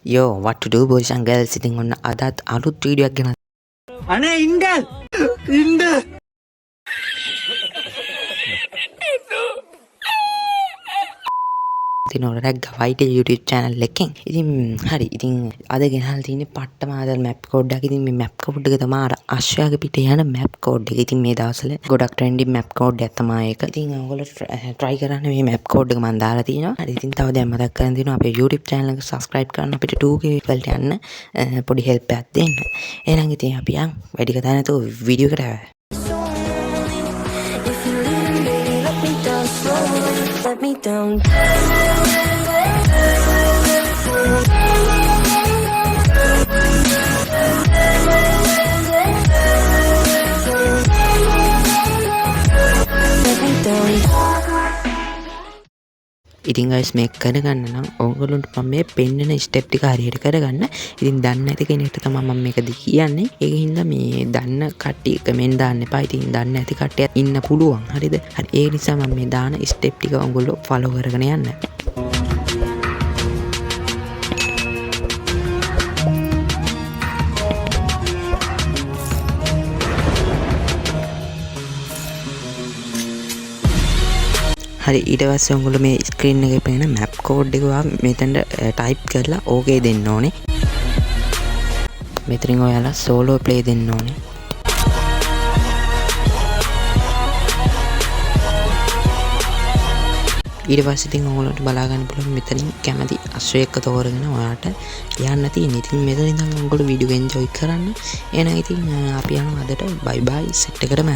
Yo, what to do boys and girls sitting on අදත් අලුත් video එකක් ගෙන අනේ ඉන්න ඉතින් ඔයාලට ගවයිට YouTube channel එකෙන් ඉතින් හරි ඉතින් අද ගෙනල්ලා තියෙන්නේ පට්ටම ආදල් map code එකක්. ඉතින් මේ map code එක තමයි අර අශ්වයාගේ පිටේ යන map code එක. ඉතින් මේ දවස්වල ගොඩක් trending map code එකක් තමයි ඒක. ඉතින් ඔයගොල්ලෝ try කරන්න මේ map code එක මම දාලා තියෙනවා. හරි ඉතින් තව දැන් මතක් කරන් දෙනවා අපේ YouTube channel එක subscribe කරන්න අපිට 2k වලට යන්න පොඩි help එකක් දෙන්න. එහෙනම් ඉතින් අපි යන් වැඩි කතා නැතුව වීඩියෝ එකට let me down. ඉතින් guys මේක කරගන්න නම් ඕගොල්ලන්ට මම මේ පෙන්නන ස්ටෙප් ටික හරියට කරගන්න. ඉතින් දන්නේ නැති කෙනෙක්ට තමයි මම මේක කියන්නේ. ඒකින් හින්දා මේ දන්න කට්ටිය කමෙන්ට් දාන්න එපා. ඉතින් දන්නේ නැති කට්ටිය ඉන්න පුළුවන්. හරිද? හරි ඒ නිසා මම මේ දාන ස්ටෙප් ටික ඕගොල්ලෝ ෆලෝ කරගෙන යන්න. හරි ඊට පස්සේ ඔයගොල්ලෝ මේ ස්ක්‍රීන් එකේ පේන map code එක මෙතනට type කරලා ඕකේ දෙන්න ඕනේ. මෙතනින් ඔයාලා solo play දෙන්න ඕනේ. ඊට පස්සේ ඉතින් ඔයගොල්ලන්ට බලා ගන්න පුළුවන් මෙතනින් කැමති අශ්වයෙක්ව තෝරගෙන ඔයාලට යන්න තියෙන්නේ. ඉතින් මෙතන ඉඳන් ඔයගොල්ලෝ වීඩියෝ එක enjoy කරන්න. එහෙනම් ඉතින් අපි යනවා අදට bye bye set එකටම.